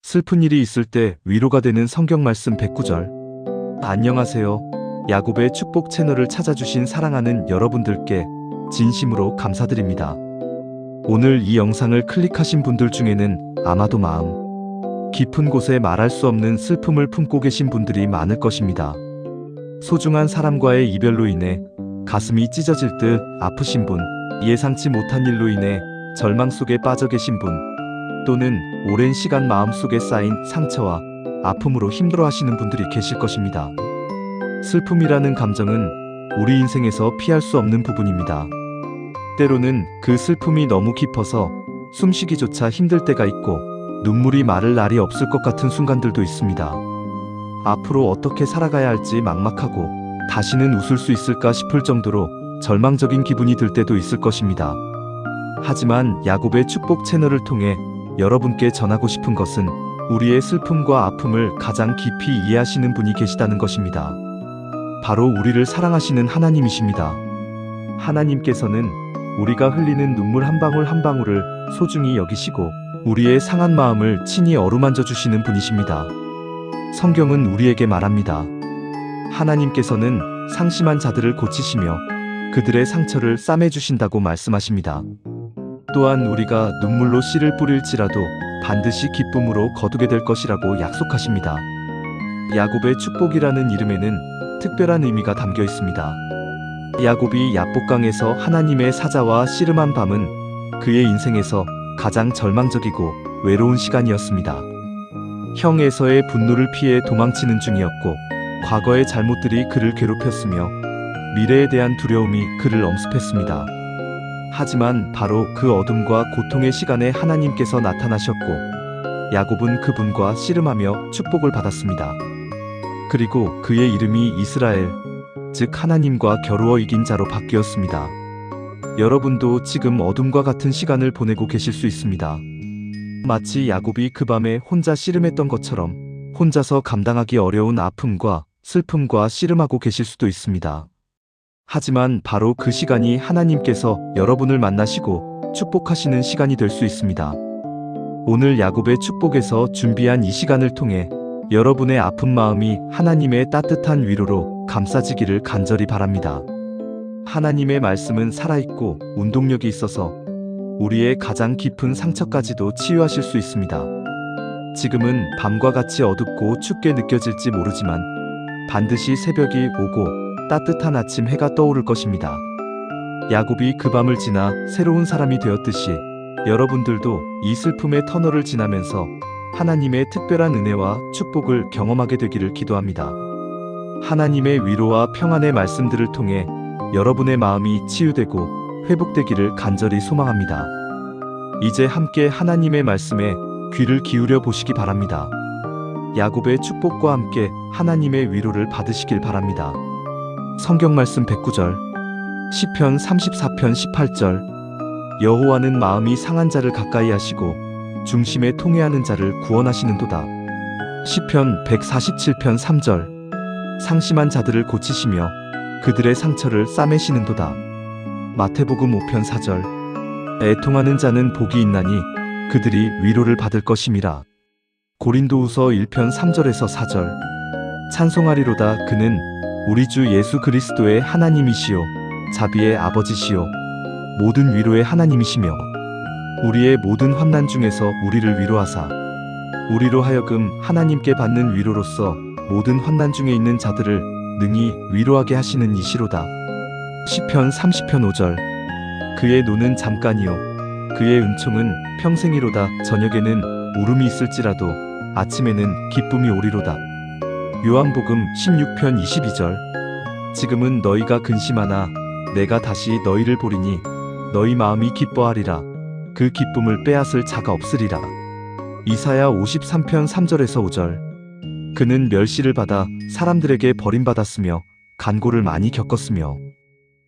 슬픈 일이 있을 때 위로가 되는 성경 말씀 109절. 안녕하세요. 야곱의 축복 채널을 찾아주신 사랑하는 여러분들께 진심으로 감사드립니다. 오늘 이 영상을 클릭하신 분들 중에는 아마도 마음 깊은 곳에 말할 수 없는 슬픔을 품고 계신 분들이 많을 것입니다. 소중한 사람과의 이별로 인해 가슴이 찢어질 듯 아프신 분, 예상치 못한 일로 인해 절망 속에 빠져 계신 분, 또는 오랜 시간 마음속에 쌓인 상처와 아픔으로 힘들어하시는 분들이 계실 것입니다. 슬픔이라는 감정은 우리 인생에서 피할 수 없는 부분입니다. 때로는 그 슬픔이 너무 깊어서 숨쉬기조차 힘들 때가 있고 눈물이 마를 날이 없을 것 같은 순간들도 있습니다. 앞으로 어떻게 살아가야 할지 막막하고 다시는 웃을 수 있을까 싶을 정도로 절망적인 기분이 들 때도 있을 것입니다. 하지만 야곱의 축복 채널을 통해 여러분께 전하고 싶은 것은 우리의 슬픔과 아픔을 가장 깊이 이해하시는 분이 계시다는 것입니다. 바로 우리를 사랑하시는 하나님이십니다. 하나님께서는 우리가 흘리는 눈물 한 방울 한 방울을 소중히 여기시고 우리의 상한 마음을 친히 어루만져 주시는 분이십니다. 성경은 우리에게 말합니다. 하나님께서는 상심한 자들을 고치시며 그들의 상처를 싸매주신다고 말씀하십니다. 또한 우리가 눈물로 씨를 뿌릴지라도 반드시 기쁨으로 거두게 될 것이라고 약속하십니다. 야곱의 축복이라는 이름에는 특별한 의미가 담겨 있습니다. 야곱이 야복강에서 하나님의 사자와 씨름한 밤은 그의 인생에서 가장 절망적이고 외로운 시간이었습니다. 형 에서의 분노를 피해 도망치는 중이었고 과거의 잘못들이 그를 괴롭혔으며 미래에 대한 두려움이 그를 엄습했습니다. 하지만 바로 그 어둠과 고통의 시간에 하나님께서 나타나셨고 야곱은 그분과 씨름하며 축복을 받았습니다. 그리고 그의 이름이 이스라엘, 즉 하나님과 겨루어 이긴 자로 바뀌었습니다. 여러분도 지금 어둠과 같은 시간을 보내고 계실 수 있습니다. 마치 야곱이 그 밤에 혼자 씨름했던 것처럼 혼자서 감당하기 어려운 아픔과 슬픔과 씨름하고 계실 수도 있습니다. 하지만 바로 그 시간이 하나님께서 여러분을 만나시고 축복하시는 시간이 될 수 있습니다. 오늘 야곱의 축복에서 준비한 이 시간을 통해 여러분의 아픈 마음이 하나님의 따뜻한 위로로 감싸지기를 간절히 바랍니다. 하나님의 말씀은 살아있고 운동력이 있어서 우리의 가장 깊은 상처까지도 치유하실 수 있습니다. 지금은 밤과 같이 어둡고 춥게 느껴질지 모르지만 반드시 새벽이 오고 따뜻한 아침 해가 떠오를 것입니다. 야곱이 그 밤을 지나 새로운 사람이 되었듯이 여러분들도 이 슬픔의 터널을 지나면서 하나님의 특별한 은혜와 축복을 경험하게 되기를 기도합니다. 하나님의 위로와 평안의 말씀들을 통해 여러분의 마음이 치유되고 회복되기를 간절히 소망합니다. 이제 함께 하나님의 말씀에 귀를 기울여 보시기 바랍니다. 야곱의 축복과 함께 하나님의 위로를 받으시길 바랍니다. 성경 말씀 109절, 시편 34편 18절. 여호와는 마음이 상한 자를 가까이 하시고 중심에 통회하는 자를 구원하시는도다. 시편 147편 3절. 상심한 자들을 고치시며 그들의 상처를 싸매시는도다. 마태복음 5편 4절. 애통하는 자는 복이 있나니 그들이 위로를 받을 것임이라. 고린도후서 1편 3절에서 4절. 찬송하리로다. 그는 우리 주 예수 그리스도의 하나님이시요 자비의 아버지시요 모든 위로의 하나님이시며 우리의 모든 환난 중에서 우리를 위로하사 우리로 하여금 하나님께 받는 위로로서 모든 환난 중에 있는 자들을 능히 위로하게 하시는 이시로다. 시편 30편 5절. 그의 노는 잠깐이요 그의 은총은 평생이로다. 저녁에는 울음이 있을지라도 아침에는 기쁨이 오리로다. 요한복음 16편 22절. 지금은 너희가 근심하나 내가 다시 너희를 보리니 너희 마음이 기뻐하리라. 그 기쁨을 빼앗을 자가 없으리라. 이사야 53편 3절에서 5절. 그는 멸시를 받아 사람들에게 버림받았으며 간고를 많이 겪었으며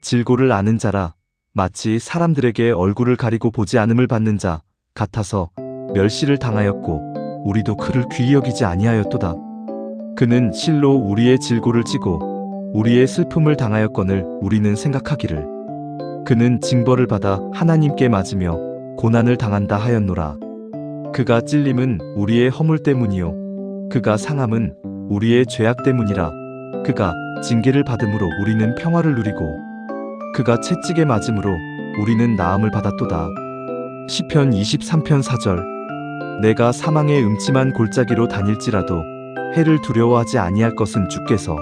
질고를 아는 자라 마치 사람들에게 얼굴을 가리고 보지 않음을 받는 자 같아서 멸시를 당하였고 우리도 그를 귀히 여기지 아니하였도다. 그는 실로 우리의 질고를 지고 우리의 슬픔을 당하였거늘 우리는 생각하기를 그는 징벌을 받아 하나님께 맞으며 고난을 당한다 하였노라. 그가 찔림은 우리의 허물 때문이요 그가 상함은 우리의 죄악 때문이라. 그가 징계를 받음으로 우리는 평화를 누리고 그가 채찍에 맞음으로 우리는 나음을 받았도다. 시편 23편 4절. 내가 사망의 음침한 골짜기로 다닐지라도 해를 두려워하지 아니할 것은 주께서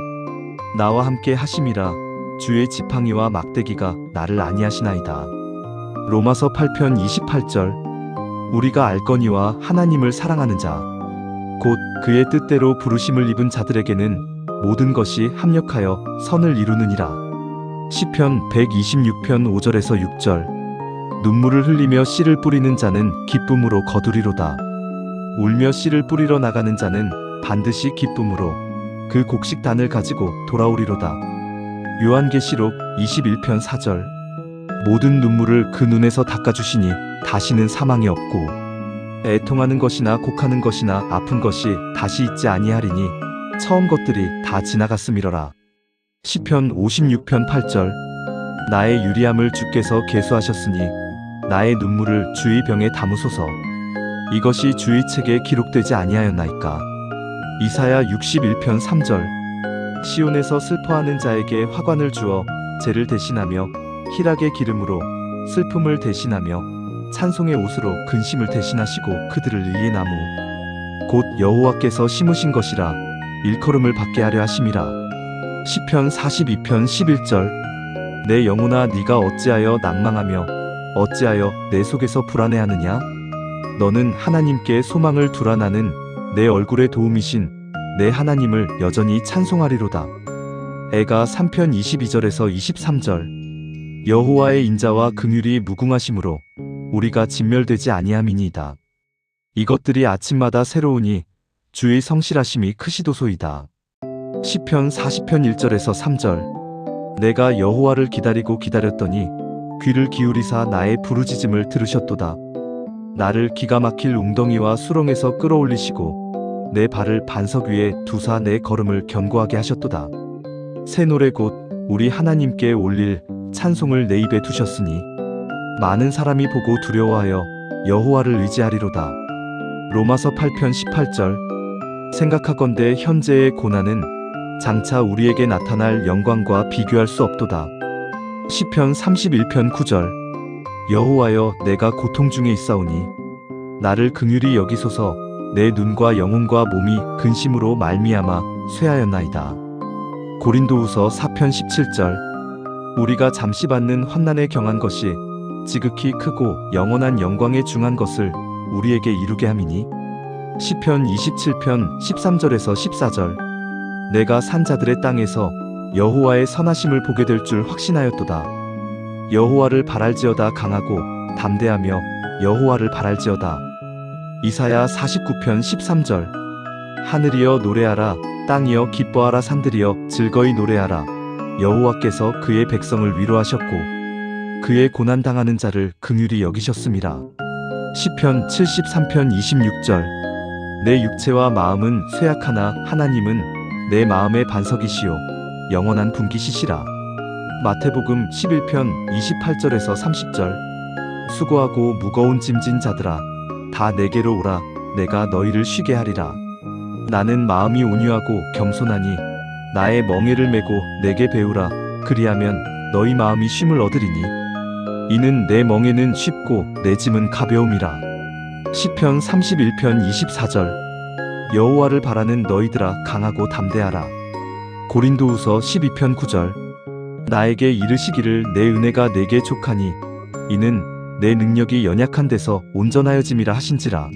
나와 함께 하심이라. 주의 지팡이와 막대기가 나를 안위하시나이다. 로마서 8편 28절. 우리가 알거니와 하나님을 사랑하는 자 곧 그의 뜻대로 부르심을 입은 자들에게는 모든 것이 합력하여 선을 이루느니라. 시편 126편 5절에서 6절. 눈물을 흘리며 씨를 뿌리는 자는 기쁨으로 거두리로다. 울며 씨를 뿌리러 나가는 자는 반드시 기쁨으로 그 곡식단을 가지고 돌아오리로다. 요한계시록 21편 4절. 모든 눈물을 그 눈에서 닦아주시니 다시는 사망이 없고 애통하는 것이나 곡하는 것이나 아픈 것이 다시 있지 아니하리니 처음 것들이 다 지나갔음이러라. 시편 56편 8절. 나의 유리함을 주께서 계수하셨으니 나의 눈물을 주의 병에 담으소서. 이것이 주의 책에 기록되지 아니하였나이까. 이사야 61편 3절. 시온에서 슬퍼하는 자에게 화관을 주어 죄를 대신하며 희락의 기름으로 슬픔을 대신하며 찬송의 옷으로 근심을 대신하시고 그들을 의의 나무 곧 여호와께서 심으신 것이라 일컬음을 받게 하려 하심이라. 시편 42편 11절. 내 영혼아 네가 어찌하여 낭망하며 어찌하여 내 속에서 불안해하느냐. 너는 하나님께 소망을 두라. 나는 내 얼굴의 도움이신 내 하나님을 여전히 찬송하리로다. 애가 3편 22절에서 23절. 여호와의 인자와 긍휼이 무궁하심으로 우리가 진멸되지 아니함이니이다. 이것들이 아침마다 새로우니 주의 성실하심이 크시도소이다. 시편 40편 1절에서 3절. 내가 여호와를 기다리고 기다렸더니 귀를 기울이사 나의 부르짖음을 들으셨도다. 나를 기가 막힐 웅덩이와 수렁에서 끌어올리시고 내 발을 반석 위에 두사 내 걸음을 견고하게 하셨도다. 새 노래 곧 우리 하나님께 올릴 찬송을 내 입에 두셨으니 많은 사람이 보고 두려워하여 여호와를 의지하리로다. 로마서 8편 18절. 생각하건대 현재의 고난은 장차 우리에게 나타날 영광과 비교할 수 없도다. 시편 31편 9절. 여호와여 내가 고통 중에 있사오니 나를 긍휼히 여기소서. 내 눈과 영혼과 몸이 근심으로 말미암아 쇠하였나이다. 고린도후서 4편 17절. 우리가 잠시 받는 환난에 경한 것이 지극히 크고 영원한 영광에 중한 것을 우리에게 이루게 함이니. 시편 27편 13절에서 14절. 내가 산 자들의 땅에서 여호와의 선하심을 보게 될 줄 확신하였도다. 여호와를 바랄지어다. 강하고 담대하며 여호와를 바랄지어다. 이사야 49편 13절. 하늘이여 노래하라. 땅이여 기뻐하라. 산들이여 즐거이 노래하라. 여호와께서 그의 백성을 위로하셨고 그의 고난당하는 자를 긍휼히 여기셨음이라. 시편 73편 26절. 내 육체와 마음은 쇠약하나 하나님은 내 마음의 반석이시요 영원한 분기시시라. 마태복음 11편 28절에서 30절. 수고하고 무거운 짐진 자들아 다 내게로 오라. 내가 너희를 쉬게 하리라. 나는 마음이 온유하고 겸손하니 나의 멍에를 메고 내게 배우라. 그리하면 너희 마음이 쉼을 얻으리니 이는 내 멍에는 쉽고 내 짐은 가벼움이라. 시편 31편 24절. 여호와를 바라는 너희들아 강하고 담대하라. 고린도후서 12편 9절. 나에게 이르시기를 내 은혜가 내게 족하니 이는 내 능력이 연약한 데서 온전하여짐이라 하신지라.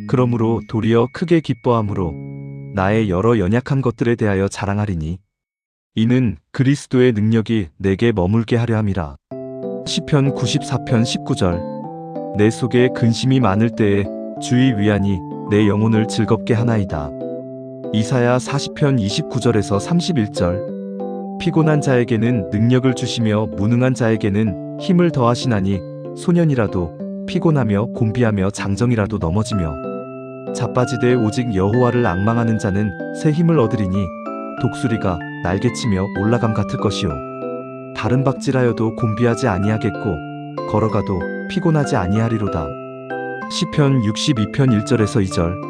그러므로 도리어 크게 기뻐함으로 나의 여러 연약한 것들에 대하여 자랑하리니 이는 그리스도의 능력이 내게 머물게 하려 함이라. 시편 94편 19절. 내 속에 근심이 많을 때에 주의 위안이 내 영혼을 즐겁게 하나이다. 이사야 40편 29절에서 31절. 피곤한 자에게는 능력을 주시며 무능한 자에게는 힘을 더하시나니 소년이라도 피곤하며 곤비하며 장정이라도 넘어지며 자빠지되 오직 여호와를 앙망하는 자는 새 힘을 얻으리니 독수리가 날개치며 올라감 같을 것이요 다른 박질하여도 곤비하지 아니하겠고 걸어가도 피곤하지 아니하리로다. 시편 62편 1절에서 2절.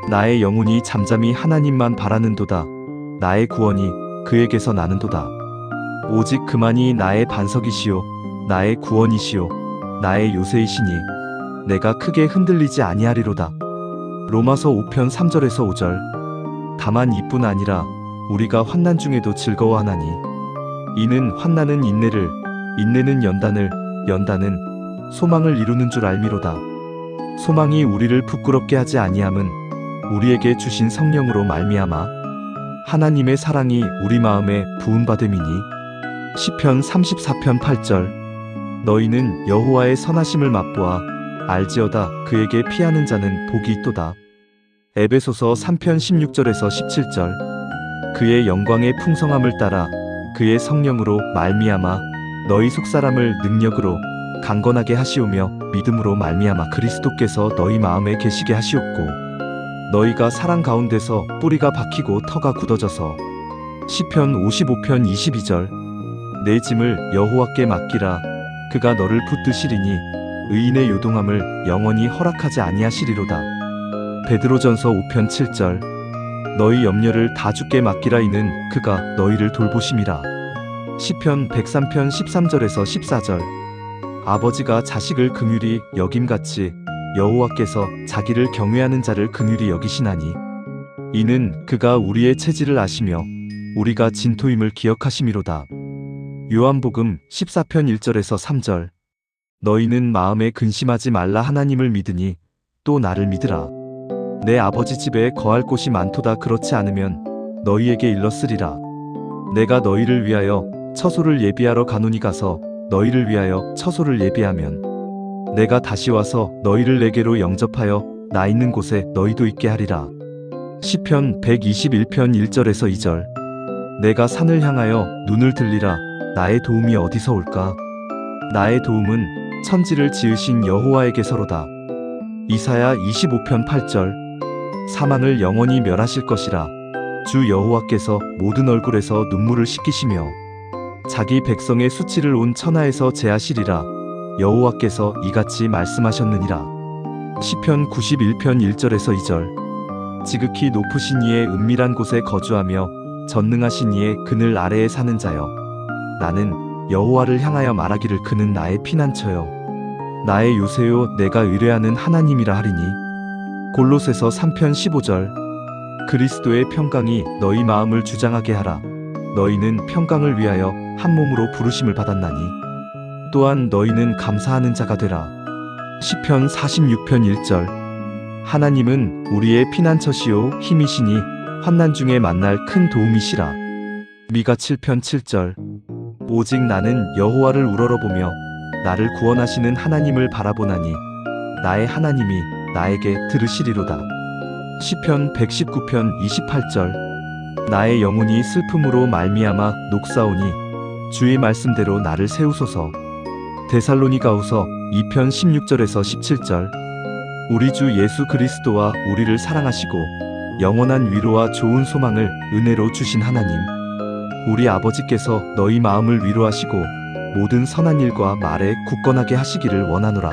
나의 영혼이 잠잠히 하나님만 바라는도다. 나의 구원이 그에게서 나는도다. 오직 그만이 나의 반석이시요 나의 구원이시요 나의 요새이시니 내가 크게 흔들리지 아니하리로다. 로마서 5편 3절에서 5절. 다만 이뿐 아니라 우리가 환난 중에도 즐거워하나니 이는 환난은 인내를, 인내는 연단을, 연단은 소망을 이루는 줄 알미로다. 소망이 우리를 부끄럽게 하지 아니함은 우리에게 주신 성령으로 말미암아 하나님의 사랑이 우리 마음에 부음받음이니. 시편 34편 8절. 너희는 여호와의 선하심을 맛보아 알지어다. 그에게 피하는 자는 복이 있도다. 에베소서 3편 16절에서 17절. 그의 영광의 풍성함을 따라 그의 성령으로 말미암아 너희 속사람을 능력으로 강건하게 하시오며 믿음으로 말미암아 그리스도께서 너희 마음에 계시게 하시옵고 너희가 사랑 가운데서 뿌리가 박히고 터가 굳어져서. 시편 55편 22절. 내 짐을 여호와께 맡기라. 그가 너를 붙드시리니 의인의 요동함을 영원히 허락하지 아니하시리로다. 베드로전서 5편 7절. 너희 염려를 다 주께 맡기라. 이는 그가 너희를 돌보심이라. 시편 103편 13절에서 14절. 아버지가 자식을 긍휼히 여김같이 여호와께서 자기를 경외하는 자를 긍휼히 여기시나니 이는 그가 우리의 체질을 아시며 우리가 진토임을 기억하심이로다. 요한복음 14편 1절에서 3절. 너희는 마음에 근심하지 말라. 하나님을 믿으니 또 나를 믿으라. 내 아버지 집에 거할 곳이 많도다. 그렇지 않으면 너희에게 일렀으리라. 내가 너희를 위하여 처소를 예비하러 가노니 가서 너희를 위하여 처소를 예비하면 내가 다시 와서 너희를 내게로 영접하여 나 있는 곳에 너희도 있게 하리라. 시편 121편 1절에서 2절. 내가 산을 향하여 눈을 들리라. 나의 도움이 어디서 올까? 나의 도움은 천지를 지으신 여호와에게서로다. 이사야 25편 8절. 사망을 영원히 멸하실 것이라. 주 여호와께서 모든 얼굴에서 눈물을 씻기시며 자기 백성의 수치를 온 천하에서 제하시리라. 여호와께서 이같이 말씀하셨느니라. 시편 91편 1절에서 2절. 지극히 높으신 이의 은밀한 곳에 거주하며 전능하신 이의 그늘 아래에 사는 자여. 나는 여호와를 향하여 말하기를 그는 나의 피난처요 나의 요새요 내가 의뢰하는 하나님이라 하리니. 골로새서 3편 15절. 그리스도의 평강이 너희 마음을 주장하게 하라. 너희는 평강을 위하여 한 몸으로 부르심을 받았나니 또한 너희는 감사하는 자가 되라. 시편 46편 1절. 하나님은 우리의 피난처시요 힘이시니 환난 중에 만날 큰 도움이시라. 미가 7편 7절. 오직 나는 여호와를 우러러보며 나를 구원하시는 하나님을 바라보나니 나의 하나님이 나에게 들으시리로다. 시편 119편 28절. 나의 영혼이 슬픔으로 말미암아 녹사오니 주의 말씀대로 나를 세우소서. 데살로니가후서 2편 16절에서 17절. 우리 주 예수 그리스도와 우리를 사랑하시고 영원한 위로와 좋은 소망을 은혜로 주신 하나님 우리 아버지께서 너희 마음을 위로하시고 모든 선한 일과 말에 굳건하게 하시기를 원하노라.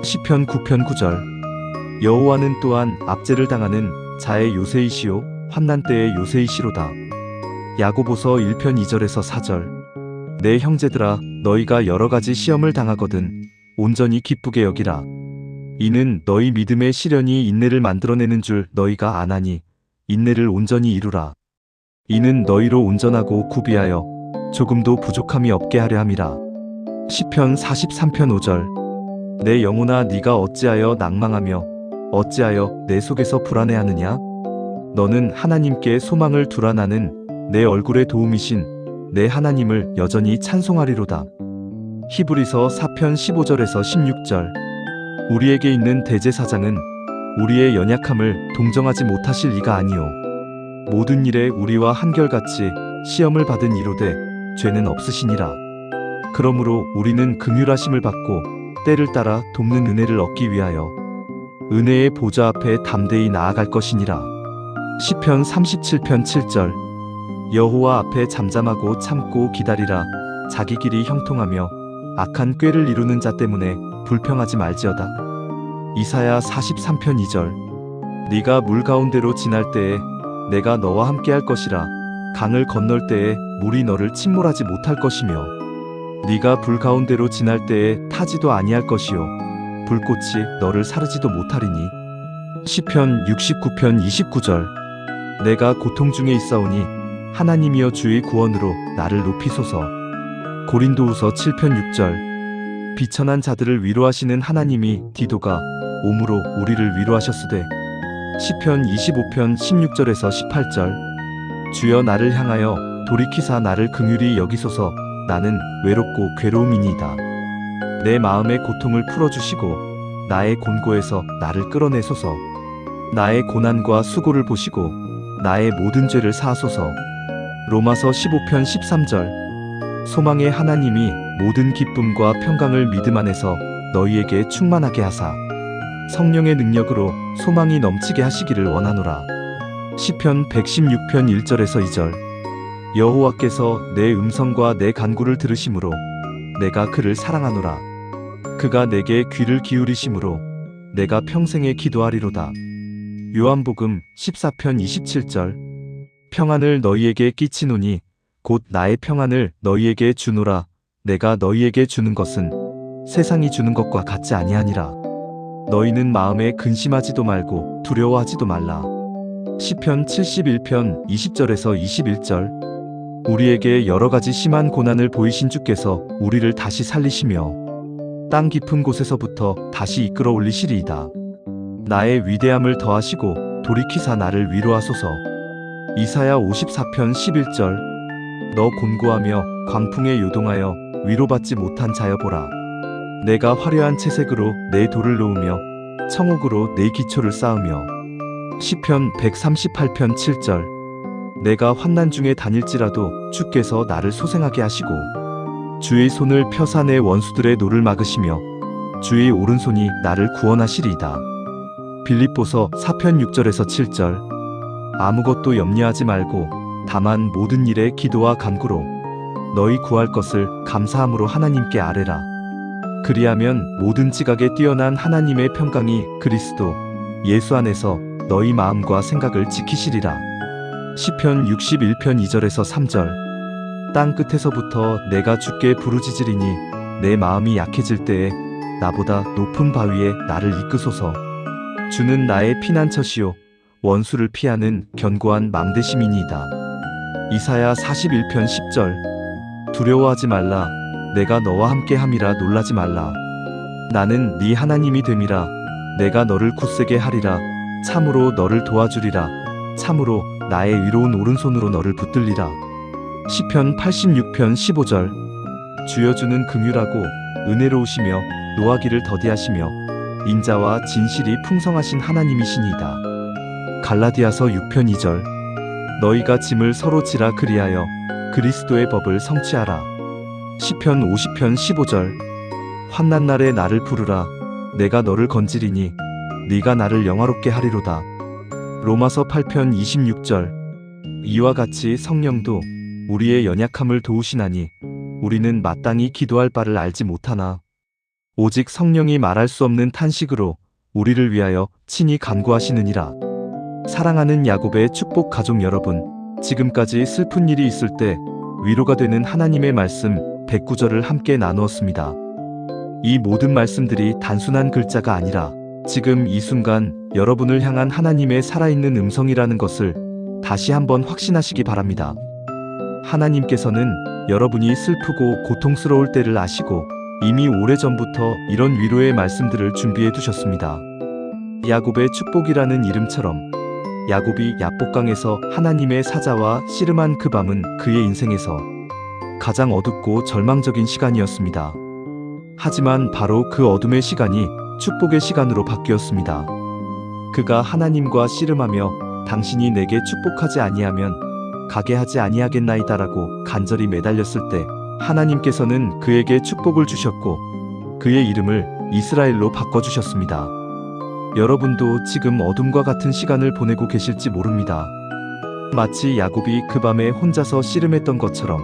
시편 9편 9절. 여호와는 또한 압제를 당하는 자의 요새이시요 환난 때의 요새이시로다. 야고보서 1편 2절에서 4절. 내 형제들아 너희가 여러가지 시험을 당하거든 온전히 기쁘게 여기라. 이는 너희 믿음의 시련이 인내를 만들어내는 줄 너희가 아나니 인내를 온전히 이루라. 이는 너희로 온전하고 구비하여 조금도 부족함이 없게 하려 함이라. 시편 43편 5절. 내 영혼아 네가 어찌하여 낭망하며 어찌하여 내 속에서 불안해하느냐? 너는 하나님께 소망을 두라. 나는 내 얼굴의 도움이신 내 하나님을 여전히 찬송하리로다. 히브리서 4편 15절에서 16절. 우리에게 있는 대제사장은 우리의 연약함을 동정하지 못하실 이가 아니요 모든 일에 우리와 한결같이 시험을 받은 이로되 죄는 없으시니라. 그러므로 우리는 긍휼하심을 받고 때를 따라 돕는 은혜를 얻기 위하여 은혜의 보좌 앞에 담대히 나아갈 것이니라. 시편 37편 7절. 여호와 앞에 잠잠하고 참고 기다리라. 자기 길이 형통하며 악한 꾀를 이루는 자 때문에 불평하지 말지어다. 이사야 43편 2절. 네가 물 가운데로 지날 때에 내가 너와 함께 할 것이라. 강을 건널 때에 물이 너를 침몰하지 못할 것이며 네가 불 가운데로 지날 때에 타지도 아니할 것이요 불꽃이 너를 사르지도 못하리니. 시편 69편 29절. 내가 고통 중에 있사오니 하나님이여 주의 구원으로 나를 높이소서. 고린도후서 7편 6절. 비천한 자들을 위로하시는 하나님이 디도가 오므로 우리를 위로하셨으되. 시편 25편 16절에서 18절. 주여 나를 향하여 돌이키사 나를 긍휼히 여기소서. 나는 외롭고 괴로움이니이다. 내 마음의 고통을 풀어주시고 나의 곤고에서 나를 끌어내소서. 나의 고난과 수고를 보시고 나의 모든 죄를 사하소서. 로마서 15편 13절. 소망의 하나님이 모든 기쁨과 평강을 믿음 안에서 너희에게 충만하게 하사 성령의 능력으로 소망이 넘치게 하시기를 원하노라. 시편 116편 1절에서 2절. 여호와께서 내 음성과 내 간구를 들으심으로 내가 그를 사랑하노라. 그가 내게 귀를 기울이심으로 내가 평생에 기도하리로다. 요한복음 14편 27절. 평안을 너희에게 끼치노니 곧 나의 평안을 너희에게 주노라. 내가 너희에게 주는 것은 세상이 주는 것과 같지 아니하니라. 너희는 마음에 근심하지도 말고 두려워하지도 말라. 시편 71편 20절에서 21절. 우리에게 여러 가지 심한 고난을 보이신 주께서 우리를 다시 살리시며 땅 깊은 곳에서부터 다시 이끌어 올리시리이다. 나의 위대함을 더하시고 돌이키사 나를 위로하소서. 이사야 54편 11절. 너 곤고하며 광풍에 요동하여 위로받지 못한 자여 보라. 내가 화려한 채색으로 내 돌을 놓으며 청옥으로 내 기초를 쌓으며. 시편 138편 7절. 내가 환난 중에 다닐지라도 주께서 나를 소생하게 하시고 주의 손을 펴사 내 원수들의 노를 막으시며 주의 오른손이 나를 구원하시리이다. 빌립보서 4편 6절에서 7절. 아무것도 염려하지 말고 다만 모든 일에 기도와 간구로 너희 구할 것을 감사함으로 하나님께 아뢰라. 그리하면 모든 지각에 뛰어난 하나님의 평강이 그리스도 예수 안에서 너희 마음과 생각을 지키시리라. 시편 61편 2절에서 3절. 땅 끝에서부터 내가 주께 부르짖으리니 내 마음이 약해질 때에 나보다 높은 바위에 나를 이끄소서. 주는 나의 피난처시요 원수를 피하는 견고한 망대심이니이다. 이사야 41편 10절. 두려워하지 말라. 내가 너와 함께 함이라. 놀라지 말라. 나는 네 하나님이 됨이라. 내가 너를 굳세게 하리라. 참으로 너를 도와주리라. 참으로 나의 위로운 오른손으로 너를 붙들리라. 시편 86편 15절. 주여 주는 긍휼하고 은혜로우시며 노하기를 더디하시며 인자와 진실이 풍성하신 하나님이시니이다. 갈라디아서 6편 2절. 너희가 짐을 서로 지라. 그리하여 그리스도의 법을 성취하라. 시편 50편 15절. 환난 날에 나를 부르라. 내가 너를 건지리니 네가 나를 영화롭게 하리로다. 로마서 8편 26절. 이와 같이 성령도 우리의 연약함을 도우시나니 우리는 마땅히 기도할 바를 알지 못하나 오직 성령이 말할 수 없는 탄식으로 우리를 위하여 친히 간구하시느니라. 사랑하는 야곱의 축복 가족 여러분, 지금까지 슬픈 일이 있을 때 위로가 되는 하나님의 말씀 109절을 함께 나누었습니다. 이 모든 말씀들이 단순한 글자가 아니라 지금 이 순간 여러분을 향한 하나님의 살아있는 음성이라는 것을 다시 한번 확신하시기 바랍니다. 하나님께서는 여러분이 슬프고 고통스러울 때를 아시고 이미 오래전부터 이런 위로의 말씀들을 준비해 두셨습니다. 야곱의 축복이라는 이름처럼 야곱이 야복강에서 하나님의 사자와 씨름한 그 밤은 그의 인생에서 가장 어둡고 절망적인 시간이었습니다. 하지만 바로 그 어둠의 시간이 축복의 시간으로 바뀌었습니다. 그가 하나님과 씨름하며 당신이 내게 축복하지 아니하면 가게 하지 아니하겠나이다라고 간절히 매달렸을 때 하나님께서는 그에게 축복을 주셨고 그의 이름을 이스라엘로 바꿔주셨습니다. 여러분도 지금 어둠과 같은 시간을 보내고 계실지 모릅니다. 마치 야곱이 그 밤에 혼자서 씨름했던 것처럼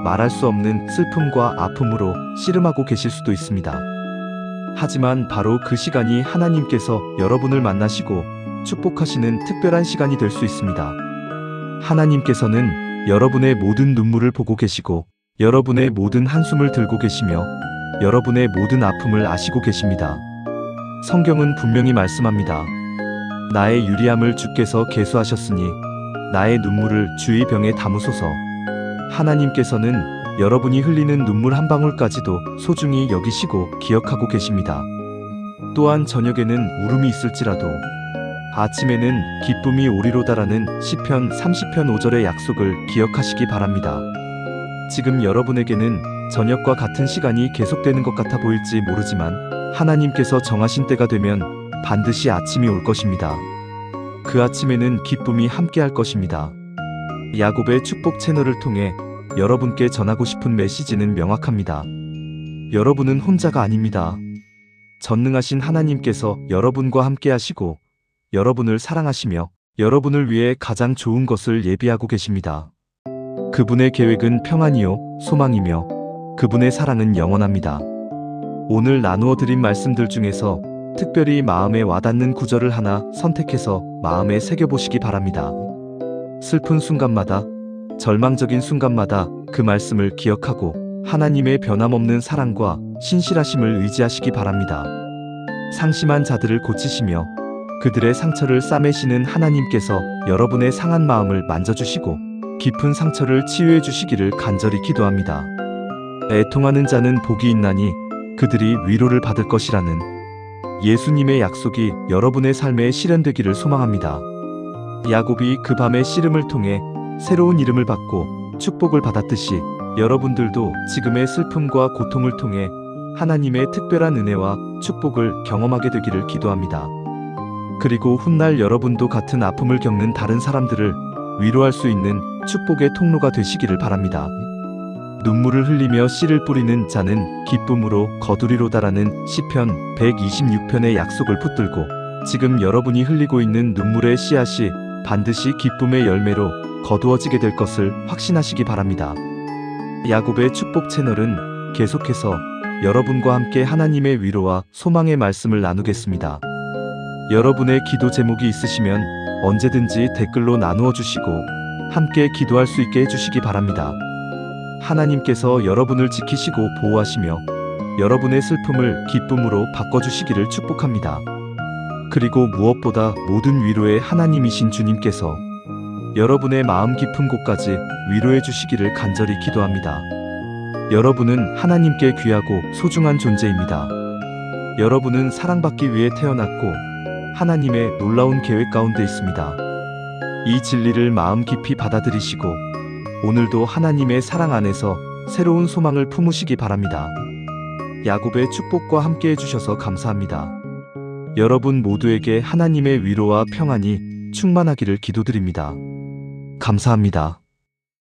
말할 수 없는 슬픔과 아픔으로 씨름하고 계실 수도 있습니다. 하지만 바로 그 시간이 하나님께서 여러분을 만나시고 축복하시는 특별한 시간이 될 수 있습니다. 하나님께서는 여러분의 모든 눈물을 보고 계시고 여러분의 모든 한숨을 들고 계시며 여러분의 모든 아픔을 아시고 계십니다. 성경은 분명히 말씀합니다. 나의 유리함을 주께서 계수하셨으니 나의 눈물을 주의 병에 담으소서. 하나님께서는 여러분이 흘리는 눈물 한 방울까지도 소중히 여기시고 기억하고 계십니다. 또한 저녁에는 울음이 있을지라도 아침에는 기쁨이 오리로다라는 시편 30편 5절의 약속을 기억하시기 바랍니다. 지금 여러분에게는 저녁과 같은 시간이 계속되는 것 같아 보일지 모르지만 하나님께서 정하신 때가 되면 반드시 아침이 올 것입니다. 그 아침에는 기쁨이 함께할 것입니다. 야곱의 축복 채널을 통해 여러분께 전하고 싶은 메시지는 명확합니다. 여러분은 혼자가 아닙니다. 전능하신 하나님께서 여러분과 함께 하시고 여러분을 사랑하시며 여러분을 위해 가장 좋은 것을 예비하고 계십니다. 그분의 계획은 평안이요 소망이며 그분의 사랑은 영원합니다. 오늘 나누어 드린 말씀들 중에서 특별히 마음에 와닿는 구절을 하나 선택해서 마음에 새겨보시기 바랍니다. 슬픈 순간마다, 절망적인 순간마다 그 말씀을 기억하고 하나님의 변함없는 사랑과 신실하심을 의지하시기 바랍니다. 상심한 자들을 고치시며 그들의 상처를 싸매시는 하나님께서 여러분의 상한 마음을 만져주시고 깊은 상처를 치유해 주시기를 간절히 기도합니다. 애통하는 자는 복이 있나니 그들이 위로를 받을 것이라는 예수님의 약속이 여러분의 삶에 실현되기를 소망합니다. 야곱이 그 밤의 씨름을 통해 새로운 이름을 받고 축복을 받았듯이 여러분들도 지금의 슬픔과 고통을 통해 하나님의 특별한 은혜와 축복을 경험하게 되기를 기도합니다. 그리고 훗날 여러분도 같은 아픔을 겪는 다른 사람들을 위로할 수 있는 축복의 통로가 되시기를 바랍니다. 눈물을 흘리며 씨를 뿌리는 자는 기쁨으로 거두리로다라는 시편 126편의 약속을 붙들고 지금 여러분이 흘리고 있는 눈물의 씨앗이 반드시 기쁨의 열매로 거두어지게 될 것을 확신하시기 바랍니다. 야곱의 축복 채널은 계속해서 여러분과 함께 하나님의 위로와 소망의 말씀을 나누겠습니다. 여러분의 기도 제목이 있으시면 언제든지 댓글로 나누어 주시고 함께 기도할 수 있게 해주시기 바랍니다. 하나님께서 여러분을 지키시고 보호하시며 여러분의 슬픔을 기쁨으로 바꿔주시기를 축복합니다. 그리고 무엇보다 모든 위로의 하나님이신 주님께서 여러분의 마음 깊은 곳까지 위로해 주시기를 간절히 기도합니다. 여러분은 하나님께 귀하고 소중한 존재입니다. 여러분은 사랑받기 위해 태어났고 하나님의 놀라운 계획 가운데 있습니다. 이 진리를 마음 깊이 받아들이시고 오늘도 하나님의 사랑 안에서 새로운 소망을 품으시기 바랍니다. 야곱의 축복과 함께 해주셔서 감사합니다. 여러분 모두에게 하나님의 위로와 평안이 충만하기를 기도드립니다. 감사합니다.